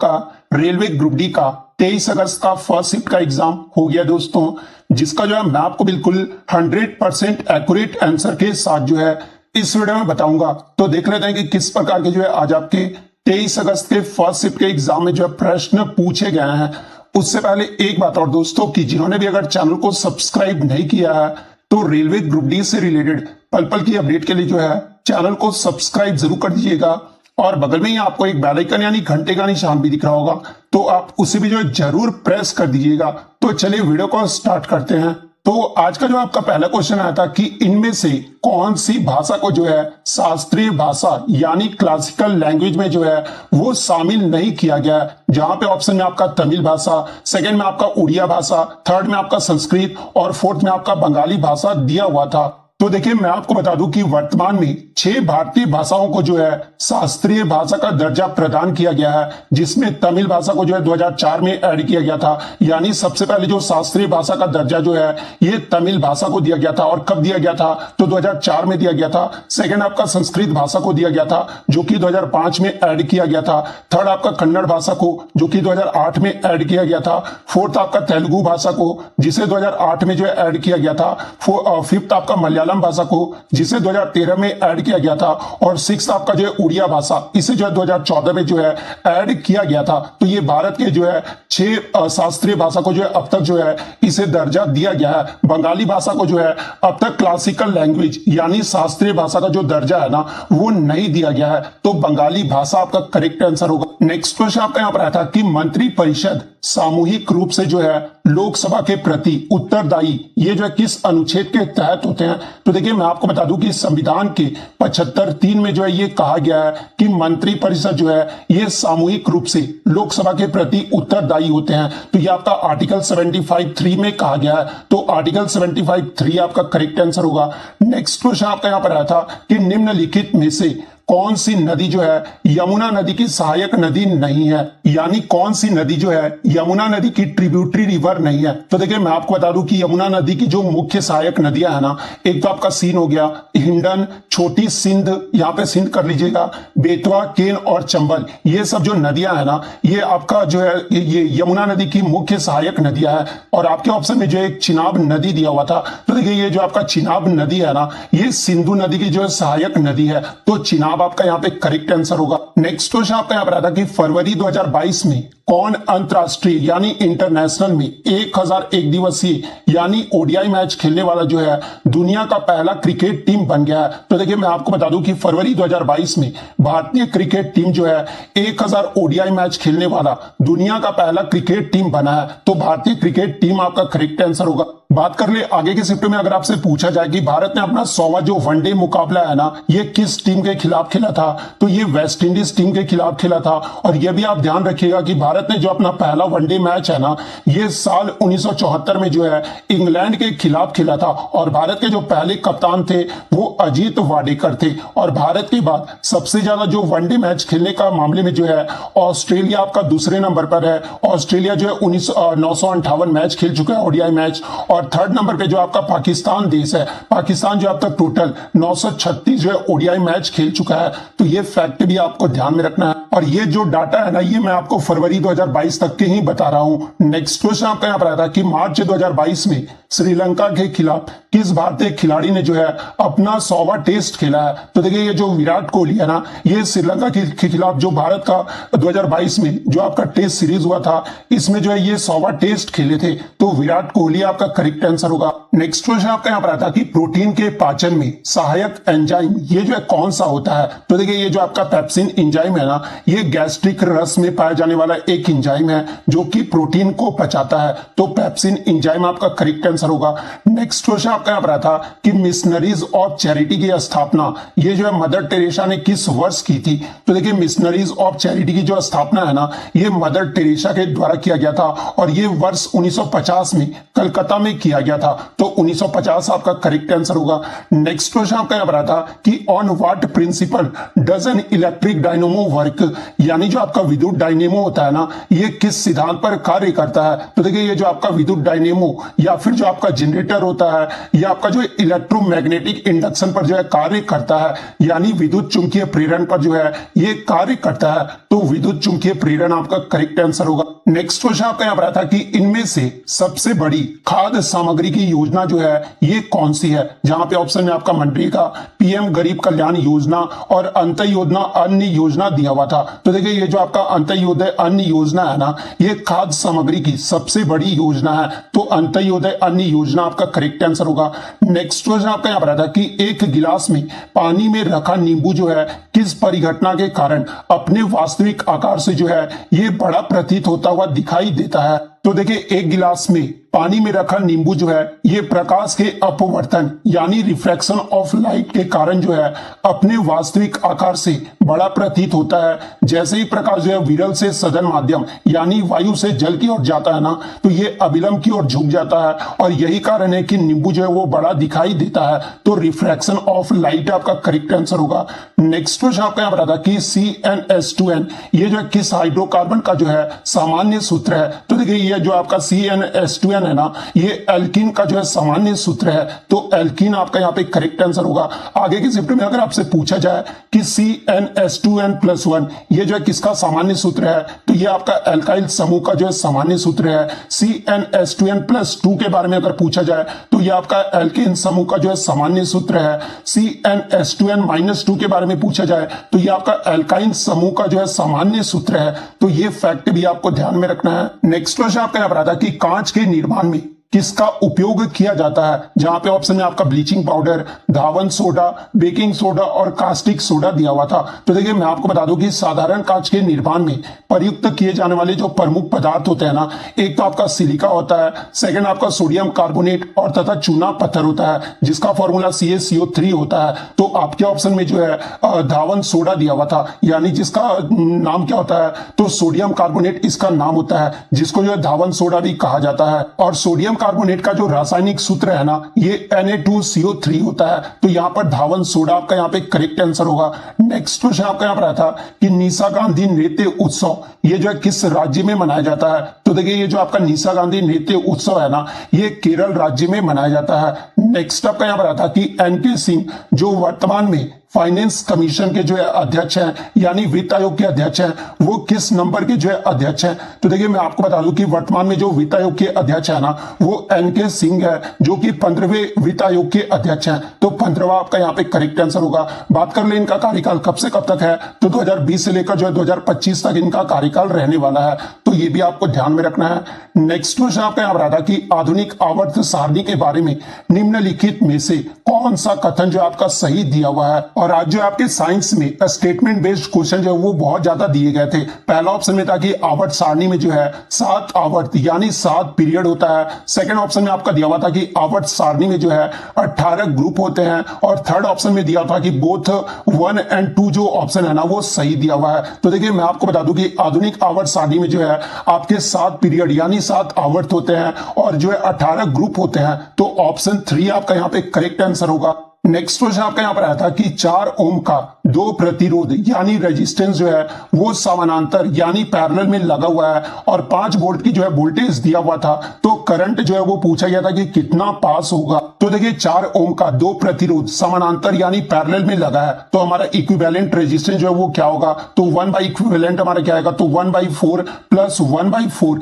का railway group D का 23 अगस्त का फर्स्ट शिफ्ट का एग्जाम हो गया दोस्तों, जिसका जो है मैं आपको बिल्कुल 100% एक्यूरेट आंसर के साथ जो है इस वीडियो में बताऊंगा। तो देख लेते हैं कि किस प्रकार के जो है आज आपके 23 अगस्त के फर्स्ट शिफ्ट के एग्जाम में जो है प्रश्न पूछे गए हैं। उससे पहले एक बात और दोस्तों कि जिन्होंने भी अगर चैनल को सब्सक्राइब नहीं किया है तो रेलवे ग्रुप डी से रिलेटेड पल पल की अपडेट के लिए जो है चैनल को सब्सक्राइब जरूर कर दीजिएगा और बगल में ही आपको एक बेल आइकन यानी घंटे का निशान भी दिख रहा होगा, तो आप उसे भी जो है जरूर प्रेस कर दीजिएगा। तो चलिए वीडियो को स्टार्ट करते हैं। तो आज का जो आपका पहला क्वेश्चन आया था कि इनमें से कौन सी भाषा को जो है शास्त्रीय भाषा यानी क्लासिकल लैंग्वेज में जो है वो शामिल नहीं किया गया है। जहां पे ऑप्शन में आपका तमिल भाषा, सेकंड में आपका उड़िया भाषा, थर्ड में आपका संस्कृत और फोर्थ में आपका बंगाली भाषा दिया हुआ था। तो देखिए मैं आपको बता दूं कि वर्तमान में 6 भारतीय भाषाओं को जो है शास्त्रीय भाषा का दर्जा प्रदान किया गया है, जिसमें तमिल भाषा को जो है 2004 में ऐड किया गया था। यानी सबसे पहले जो शास्त्रीय भाषा का दर्जा जो है ये तमिल भाषा को दिया गया था। और कब दिया गया था? तो 2004 में दिया गया था। सेकंड आपका संस्कृत भाषा को दिया गया था जो कि 2005 में ऐड किया गया था। थर्ड आपका कन्नड़ भाषा को जो कि 2008 में ऐड किया गया था। फोर्थ आपका तेलुगु भाषा को जिसे 2008 में जो है ऐड किया गया था। फिफ्थ आपका मलयालम भाषा को जिसे 2013 में ऐड किया गया था। और सिक्स्थ आपका जो है उड़िया भाषा, इसे जो है 2014 में जो है ऐड किया गया था। तो ये भारत के जो है 6 शास्त्रीय भाषा को जो है अब तक जो है इसे दर्जा दिया गया है। बंगाली भाषा को जो है अब तक क्लासिकल लैंग्वेज यानी शास्त्रीय भाषा का जो दर्जा है ना वो नहीं दिया गया है। तो बंगाली भाषा आपका करेक्ट आंसर होगा। नेक्स्ट क्वेश्चन आपका यहाँ पर आया था कि मंत्री परिषद सामूहिक रूप से जो है लोकसभा के प्रति उत्तरदायी ये जो है किस अनुच्छेद के तहत होते हैं? तो देखिए मैं आपको बता दूं कि संविधान के 75(3) में जो है ये कहा गया है कि मंत्री परिषद जो है ये सामूहिक रूप से लोकसभा के प्रति उत्तरदायी होते हैं। तो ये आपका आर्टिकल 75(3) में कहा गया है। तो आर्टिकल 75(3) आपका करेक्ट आंसर होगा। नेक्स्ट क्वेश्चन आपका यहाँ पर आया था कि निम्नलिखित में से कौन सी नदी जो है यमुना नदी की सहायक नदी नहीं है? यानी कौन सी नदी जो है यमुना नदी की ट्रिब्यूटरी रिवर नहीं है? तो देखिए मैं आपको बता दूं कि यमुना नदी की जो मुख्य सहायक नदियां है ना, एक तो आपका सीन हो गया, हिंडन, छोटी सिंध, यहाँ पे सिंध कर लीजिएगा, बेतवा, केन और चंबल, ये सब जो नदियां है ना ये आपका जो है ये यमुना नदी की मुख्य सहायक नदियां है। और आपके ऑप्शन में जो एक चिनाब नदी दिया हुआ था, तो देखिए ये जो आपका चिनाब नदी है ना ये सिंधु नदी की जो है सहायक नदी है। तो चिनाब आपका यहाँ पे करेक्ट आंसर होगा। नेक्स्ट क्वेश्चन आपका यहाँ पर आता कि फरवरी 2022 में कौन अंतरराष्ट्रीय यानी इंटरनेशनल में 1001 दिवसीय यानी ओडीआई मैच खेलने वाला जो है दुनिया का पहला क्रिकेट टीम बन गया है? तो देखिए मैं आपको बता दूं कि फरवरी 2022 में भारतीय क्रिकेट टीम जो है 1000 ओडीआई मैच खेलने वाला दुनिया का पहला क्रिकेट टीम बना है। तो भारतीय क्रिकेट टीम आपका करेक्ट आंसर होगा। बात कर ले आगे के शिफ्ट में, अगर आपसे पूछा जाए कि भारत ने अपना 100वां जो वनडे मुकाबला है ना ये किस टीम के खिलाफ खेला था, तो ये वेस्ट इंडीज टीम के खिलाफ खेला था। और ये भी आप ध्यान रखिएगा कि भारत ने जो अपना पहला वनडे मैच है ना ये साल 1974 में जो है इंग्लैंड के खिलाफ खेला था। और भारत के जो पहले कप्तान थे वो अजीत वाडेकर थे। और भारत के बाद सबसे ज्यादा जो वनडे मैच खेलने का मामले में जो है ऑस्ट्रेलिया आपका दूसरे नंबर पर है। ऑस्ट्रेलिया जो है 958 मैच खेल चुका है ओडीआई मैच। और थर्ड नंबर पे जो आपका पाकिस्तान देश है, पाकिस्तान जो अब तक टोटल 936 जो है ओडीआई मैच खेल चुका है। तो ये फैक्ट भी आपको ध्यान में रखना है। और ये जो डाटा है ना ये मैं आपको फरवरी 2022 तक के ही बता रहा हूं। नेक्स्ट क्वेश्चन आपका यहाँ पर आया था कि मार्च 2022 में श्रीलंका के खिलाफ किस भारतीय खिलाड़ी ने जो है अपना 100वां टेस्ट खेला है? तो देखिए ये जो विराट कोहली है ना ये श्रीलंका के खिलाफ जो भारत का 2022 में जो आपका टेस्ट सीरीज हुआ था इसमें जो है ये 100वां टेस्ट खेले थे। तो विराट कोहली आपका करेक्ट आंसर होगा। नेक्स्ट क्वेश्चन आपका यहाँ पर आता कि प्रोटीन के पाचन में सहायक एंजाइम ये जो है कौन सा होता है? तो देखिए ये जो आपका पेप्सिन एंजाइम है ना ये गैस्ट्रिक रस में पाया जाने वाला एक एंजाइम है जो कि प्रोटीन को पचाता है। तो पेप्सिन एंजाइम आपका करेक्ट आंसर होगा। नेक्स्ट क्वेश्चन आपका यहाँ पर आता कि मिशनरीज ऑफ चैरिटी की स्थापना ये जो है मदर टेरेसा ने किस वर्ष की थी? तो देखिए मिशनरीज ऑफ चैरिटी की जो स्थापना है ना ये मदर टेरेसा के द्वारा किया गया था और ये वर्ष 1950 में कलकत्ता में किया गया था। तो 1950 आपका करेक्ट आंसर होगा। नेक्स्ट क्वेश्चन आपका यहाँ पर आता कि on what principle does an electric dynamo work? यानी जो आपका विद्युत डायनेमो होता है ना ये किस सिद्धांत पर कार्य करता है? तो देखिए ये जो आपका विद्युत डायनेमो या फिर जो आपका जनरेटर होता है ये आपका जो इलेक्ट्रोमैग्नेटिक इंडक्शन पर जो है कार्य करता है, यानी विद्युत चुंबकीय प्रेरण पर जो है ये कार्य करता है। तो विद्युत चुंबकीय प्रेरण आपका करेक्ट आंसर होगा। नेक्स्ट क्वेश्चन आपका यहाँ पर आता है कि इनमें से सबसे बड़ी खाद्य सामग्री की योजना जो है ये कौन सी है। जहां पे ऑप्शन में आपका मनरेगा, पीएम गरीब कल्याण योजना और अंत्योदय अन्न योजना दिया हुआ था। तो देखिए ये जो आपका अंत्योदय अन्न योजना है ना, ये खाद्य सामग्री की सबसे बड़ी योजना है। तो अंत्योदय अन्न योजना आपका करेक्ट आंसर होगा। नेक्स्ट क्वेश्चन आपका यहाँ पर आता है कि एक गिलास में पानी में रखा नींबू जो है किस परिघटना के कारण अपने वास्तविक आकार से जो है ये बड़ा प्रतीत होता हुआ दिखाई देता है। तो देखिए एक गिलास में पानी में रखा नींबू जो है ये प्रकाश के अपवर्तन यानी रिफ्रैक्शन ऑफ लाइट के कारण जो है अपने वास्तविक आकार से बड़ा प्रतीत होता है। जैसे ही प्रकाश जो है विरल से सघन माध्यम यानी वायु से जल की ओर जाता है ना, तो ये अविलंब की ओर झुक जाता है और यही कारण है कि नींबू जो है वो बड़ा दिखाई देता है। तो रिफ्रैक्शन ऑफ लाइट आपका करेक्ट आंसर होगा। नेक्स्ट क्वेश्चन आपका यहाँ बता कि CnH2n ये जो किस हाइड्रोकार्बन का जो है सामान्य सूत्र है। तो देखिए ये जो आपका CnH2n है ना, ये एल्कीन का जो है सामान्य सूत्र है। तो एल्कीन आपका यहाँ पे करेक्ट आंसर होगा। आगे के शिफ्ट में अगर आपसे पूछा जाए कि CnH2n+1 ये जो है किसका सामान्य सूत्र है, तो ये आपका एल्काइल समूह का जो है सामान्य सूत्र है। CnH2n+2 के बारे में अगर पूछा जाए तो ये आपका एल्केन समूह का जो है सामान्य सूत्र है। CnH2n-2 के बारे में पूछा जाए तो ये आपका एल्काइन समूह का जो है सामान्य सूत्र है। तो ये फैक्ट भी आपको ध्यान में रखना है। नेक्स्ट क्वेश्चन आपका यहाँ पर आता है कि कांच के निर्माण में किसका उपयोग किया जाता है। जहां पे ऑप्शन में आपका ब्लीचिंग पाउडर, धावन सोडा, बेकिंग सोडा और कास्टिक सोडा दिया हुआ था। तो देखिए मैं आपको बता दूं कि साधारण कांच के निर्माण में प्रयुक्त किए जाने वाले जो प्रमुख पदार्थ होते हैं ना, एक तो आपका सिलिका होता है, सेकंड आपका सोडियम कार्बोनेट और तथा चूना पत्थर होता है जिसका फॉर्मूला CaCO3 होता है। तो आपके ऑप्शन में जो है धावन सोडा दिया हुआ था, यानी जिसका नाम क्या होता है, तो सोडियम कार्बोनेट इसका नाम होता है, जिसको जो है धावन सोडा भी कहा जाता है। और सोडियम कार्बोनेट का जो रासायनिक सूत्र है ना, ये Na2CO3 होता है। तो यहाँ पर धावन सोडा आपका यहाँ पे करेक्ट आंसर होगा। नेक्स्ट क्वेश्चन आपका यहाँ पर आया था कि निशा गांधी नृत्य उत्सव ये जो है किस राज्य में मनाया जाता है। तो देखिए ये जो आपका निशा गांधी नृत्य उत्सव है ना, ये केरल राज्य में मनाया जाता है। नेक्स्ट आपका यहाँ पर आया था कि NK सिंह जो वर्तमान में फाइनेंस कमीशन के जो है अध्यक्ष हैं, यानी वित्त आयोग के अध्यक्ष हैं, वो किस नंबर के जो है अध्यक्ष हैं। तो देखिए मैं आपको बता दूं कि वर्तमान में जो वित्त आयोग के अध्यक्ष है ना, वो NK सिंह है जो कि 15वें वित्त आयोग के अध्यक्ष हैं। तो 15वां आपका यहाँ पे करेक्ट आंसर होगा। बात कर ले इनका कार्यकाल कब से कब तक है, तो 2020 से लेकर जो है 2025 तक इनका कार्यकाल रहने वाला है। तो ये भी आपको ध्यान में रखना है। नेक्स्ट क्वेश्चन आपका यहाँ रहा था कि आधुनिक आवर्त सारणी के बारे में निम्नलिखित में से कौन सा कथन जो आपका सही दिया हुआ है। और आज जो आपके साइंस में स्टेटमेंट बेस्ड क्वेश्चन जो है वो बहुत ज्यादा दिए गए थे। पहला ऑप्शन में था कि आवर्त सारणी में जो है 7 आवर्त यानी 7 पीरियड होता है। सेकंड ऑप्शन में आपका दिया हुआ था कि आवर्त सारणी में जो है 18 ग्रुप होते हैं। और थर्ड ऑप्शन में दिया था कि बोथ 1 और 2 जो ऑप्शन है ना वो सही दिया हुआ है। तो देखिए मैं आपको बता दूं कि आधुनिक आवर्त सारणी में जो है आपके 7 पीरियड यानी 7 आवर्त होते हैं और जो है 18 ग्रुप होते हैं। तो ऑप्शन 3 आपका यहाँ पे करेक्ट आंसर होगा। नेक्स्ट क्वेश्चन आपका यहाँ पर आया था कि 4 ओम का 2 प्रतिरोध यानी रेजिस्टेंस जो है वो समानांतर यानी पैरेलल में लगा हुआ है और 5 वोल्ट की जो है वोल्टेज दिया हुआ था। तो करंट जो है वो पूछा गया था कि कितना पास होगा। तो देखिए 4 ओम का 2 प्रतिरोध समानांतर यानी पैरेलल में लगा है, तो हमारा इक्विवेलेंट रेजिस्टेंस जो है वो क्या होगा, तो 1/इक्विवेलेंट हमारा क्या आएगा, तो 1/4 प्लस 1/4।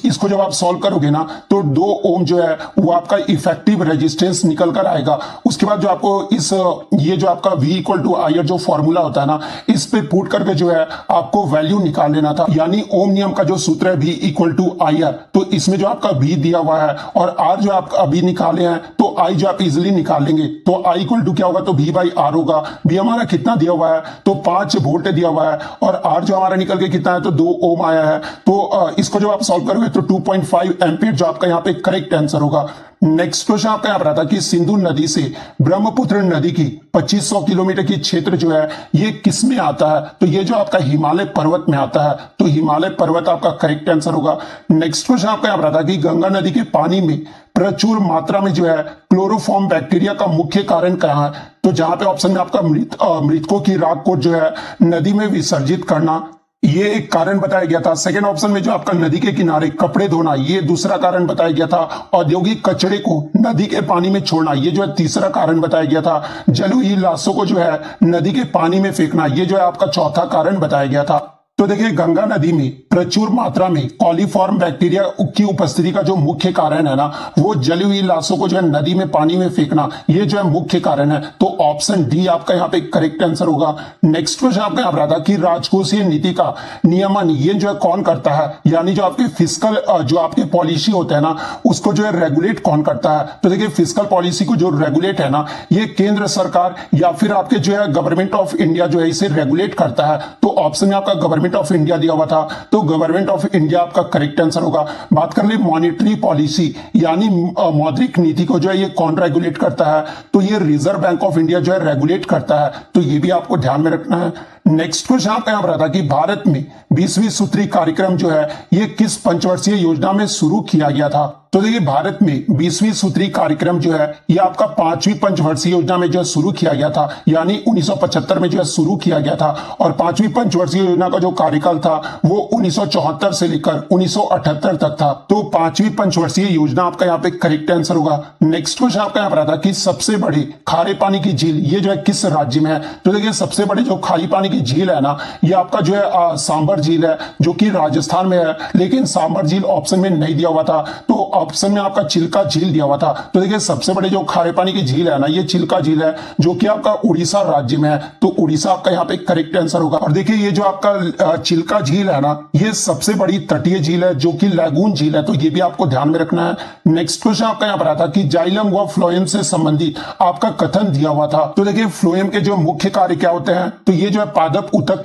इसको जब आप सॉल्व करोगे ना तो 2 ओम जो है वो आपका इफेक्टिव रेजिस्टेंस निकल कर आएगा। उसके बाद जो आपको इस ये जो आपका V=IR जो फॉर्मूला होता है ना, इस पे पुट करके जो है आपको वैल्यू निकाल लेना था। यानी ओम नियम का जो सूत्र है V=IR, तो इसमें जो आपका V दिया हुआ है और R जो आप अभी निकाले हैं तो I जो आप इजिली निकाल लेंगे। तो I इक्वल क्या होगा, तो V/R होगा। V हमारा कितना दिया हुआ है, तो 5 वोल्ट दिया हुआ है और R जो हमारा निकल के कितना है, तो 2 ओम आया है। तो इसको जब आप सॉल्व करोगे तो 2.5 एम्पीयर जो आपका यहाँ पे करेक्ट आंसर होगा। नेक्स्ट क्वेश्चन आपका यहाँ पर आता है कि सिंधु नदी से ब्रह्मपुत्र नदी की 2500 किलोमीटर की क्षेत्र जो है ये किस में आता है, तो ये जो आपका हिमालय पर्वत में आता है। तो हिमालय पर्वत आपका करेक्ट आंसर होगा। नेक्स्ट क्वेश्चन आपका यहाँ पर आता है कि गंगा नदी के पानी में प्रचुर मात्रा में जो है क्लोरोफॉर्म बैक्टीरिया का मुख्य कारण क्या है। तो जहां पे ऑप्शन में आपका मृतकों की राख को जो है नदी में विसर्जित करना, ये एक कारण बताया गया था। सेकंड ऑप्शन में जो आपका नदी के किनारे कपड़े धोना, ये दूसरा कारण बताया गया था। औद्योगिक कचरे को नदी के पानी में छोड़ना, ये जो है तीसरा कारण बताया गया था। जली हुई लाशों को जो है नदी के पानी में फेंकना, ये जो है आपका चौथा कारण बताया गया था। तो देखिए, गंगा नदी में प्रचुर मात्रा में कॉलीफॉर्म बैक्टीरिया की उपस्थिति का जो मुख्य कारण है ना, वो जली हुई लाशों को जो है नदी में पानी में फेंकना, ये जो है मुख्य कारण है। तो ऑप्शन डी आपका यहाँ पे करेक्ट आंसर होगा। नेक्स्ट क्वेश्चन आपका यहाँ रहा था कि राजकोषीय नीति का नियमन ये जो है कौन करता है, यानी जो आपके फिजिकल जो आपके पॉलिसी होते हैं ना, उसको जो है रेगुलेट कौन करता है। तो देखिए, फिजिकल पॉलिसी को जो रेगुलेट है ना, ये केंद्र सरकार या फिर आपके जो है गवर्नमेंट ऑफ इंडिया जो है इसे रेगुलेट करता है। तो ऑप्शन में आपका गवर्नमेंट ऑफ इंडिया दिया हुआ था, तो गवर्नमेंट ऑफ इंडिया आपका करेक्ट आंसर होगा। बात कर ले मॉनेटरी पॉलिसी यानी मौद्रिक नीति को जो है ये कौन रेगुलेट करता है, तो ये रिजर्व बैंक ऑफ इंडिया जो है रेगुलेट करता है। तो ये भी आपको ध्यान में रखना है। नेक्स्ट क्वेश्चन आपका यहाँ पर था कि भारत में 20वीं सूत्री कार्यक्रम जो है ये किस पंचवर्षीय योजना में शुरू किया गया था। तो देखिए, भारत में 20वीं सूत्री कार्यक्रम जो है ये आपका 5वीं पंचवर्षीय योजना में जो है शुरू किया गया था, यानी 1975 में जो है शुरू किया गया था। और 5वीं पंचवर्षीय योजना का जो कार्यकाल था वो 1974 से लेकर 1978 तक था। तो 5वीं पंचवर्षीय योजना आपका यहाँ पे करेक्ट आंसर होगा। नेक्स्ट क्वेश्चन आपका यहाँ पर था कि सबसे बड़ी खारे पानी की झील ये जो है किस राज्य में है। तो देखिए, सबसे बड़ी जो खारी पानी की झील है ना, ये आपका जो है सांबर झील है, जो कि राजस्थान में है। लेकिन सांबर झील ऑप्शन में नहीं दिया हुआ था, तो ऑप्शन में आपका चिल्का झील दिया हुआ था। तो देखिए, सबसे बड़े जो खारे पानी की झील है ना, ये चिल्का झील है, जो कि आपका उड़ीसा राज्य में है। तो उड़ीसा आपका यहाँ पे करेक्ट आंसर होगा। और देखिए, ये जो आपका चिल्का झील है ना, ये सबसे बड़ी तटीय झील है, जो कि लैगून झील है। तो ये भी आपको ध्यान में रखना है। नेक्स्ट क्वेश्चन आपका यहाँ पर आता कि जाइलम व फ्लोएम से संबंधित आपका कथन दिया हुआ था। तो देखिए, फ्लोएम के जो मुख्य कार्य क्या होते हैं, तो ये जो है पादप उत्तक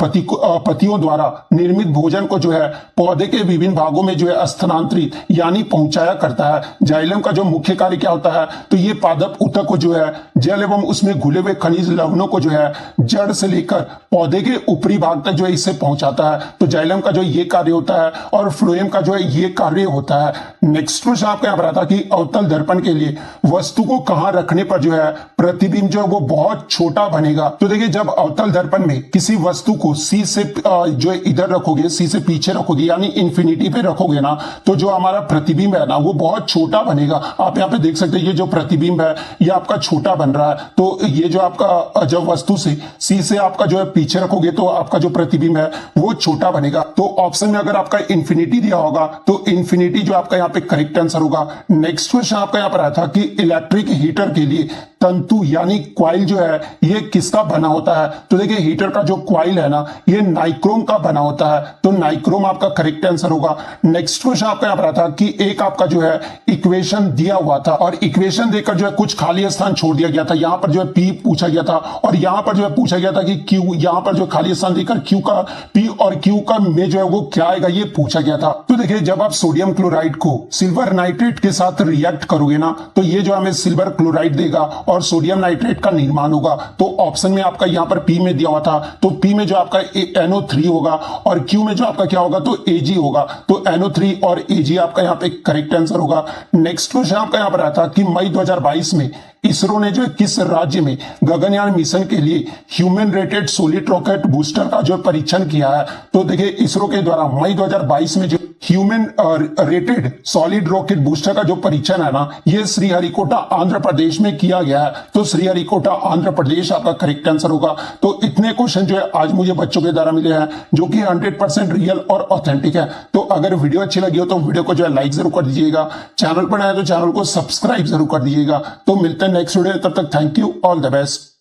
पत्तियों द्वारा निर्मित भोजन को जो है पौधे के विभिन्न भागों में जो है स्थानांतरित यानी पहुंचाया करता है। जाइलम का जो मुख्य कार्य क्या होता है, तो ये पादप उत्तक को जो है जल एवं उसमें घुले हुए खनिज लवणों को जो है जड़ से लेकर पौधे के ऊपरी भाग तक जो है इससे पहुंचाता है। तो जाइलम का जो ये कार्य होता है और फ्लोएम का जो है ये कार्य होता है। नेक्स्ट क्वेश्चन आपका यहाँ पर आता कि अवतल दर्पण के लिए वस्तु को कहां रखने पर जो है प्रतिबिंब जो है वो बहुत छोटा बनेगा। तो देखिए, जब अवतल दर्पण में किसी वस्तु को सी से जो है इधर रखोगे, सी से पीछे रखोगे यानी इंफिनिटी पे रखोगे ना, तो जो हमारा प्रतिबिंब है ना वो बहुत छोटा बनेगा। आप यहाँ पे देख सकते हैं, ये जो प्रतिबिंब है ये आपका छोटा बन रहा है। तो ये जो आपका जब वस्तु से सी से आपका जो है पीछे रखोगे तो आपका जो प्रतिबिंब है वो छोटा बनेगा। तो ऑप्शन में अगर आपका इंफिनिटी दिया होगा तो इंफिनिटी जो आपका यहाँ पे करेक्ट आंसर होगा। नेक्स्ट क्वेश्चन आपका यहाँ पर आया था कि इलेक्ट्रिक हीटर के लिए तंतु यानी क्वाइल जो है ये किसका बना होता है। तो देखिए, हीटर का जो क्वाइल है ना ये नाइक्रोम का बना होता है। तो नाइक्रोम आपका करेक्ट आंसर होगा। नेक्स्ट क्वेश्चन आपका यहाँ पर था कि एक आपका जो है इक्वेशन दिया हुआ था और इक्वेशन देकर जो है कुछ खाली स्थान छोड़ दिया गया था। यहाँ पर जो है पी पूछा गया था और यहाँ पर जो है पूछा गया था कि क्यू, यहाँ पर जो खाली स्थान देकर क्यू का पी और क्यू का में जो है वो क्या आएगा ये पूछा गया था। तो देखिए, जब आप सोडियम क्लोराइड को सिल्वर नाइट्रेट के साथ रिएक्ट करोगे ना, तो ये जो हमें सिल्वर क्लोराइड देगा और सोडियम नाइट्रेट का निर्माण होगा। तो ऑप्शन में आपका यहाँ पर पी में दिया हुआ था, तो पी में जो आपका NO3 होगा और क्यू में जो आपका क्या होगा तो Ag होगा। तो NO3 और Ag आपका यहाँ पे करेक्ट आंसर होगा। नेक्स्ट क्वेश्चन आपका यहाँ पर आता कि मई 2022 में इसरो ने जो किस राज्य में गगनयान मिशन के लिए human rated solid rocket booster का जो परीक्षण किया है। तो देखिए, इसरो के द्वारा मई 2022 में जो human rated solid rocket booster का जो परीक्षण है ना, ये श्रीहरिकोटा आंध्र प्रदेश में किया गया है। तो श्रीहरिकोटा आंध्र प्रदेश आपका करेक्ट आंसर होगा। तो इतने क्वेश्चन जो है आज मुझे बच्चों के द्वारा मिले हैं, जो कि 100% रियल और ऑथेंटिक है। तो अगर वीडियो अच्छी लगी हो तो वीडियो को जो है लाइक जरूर कर दीजिएगा, चैनल पर आए तो चैनल को सब्सक्राइब जरूर कर दीजिएगा। तो मिलते हैं नेक्स्ट वीडियो, तब तक thank you, all the best.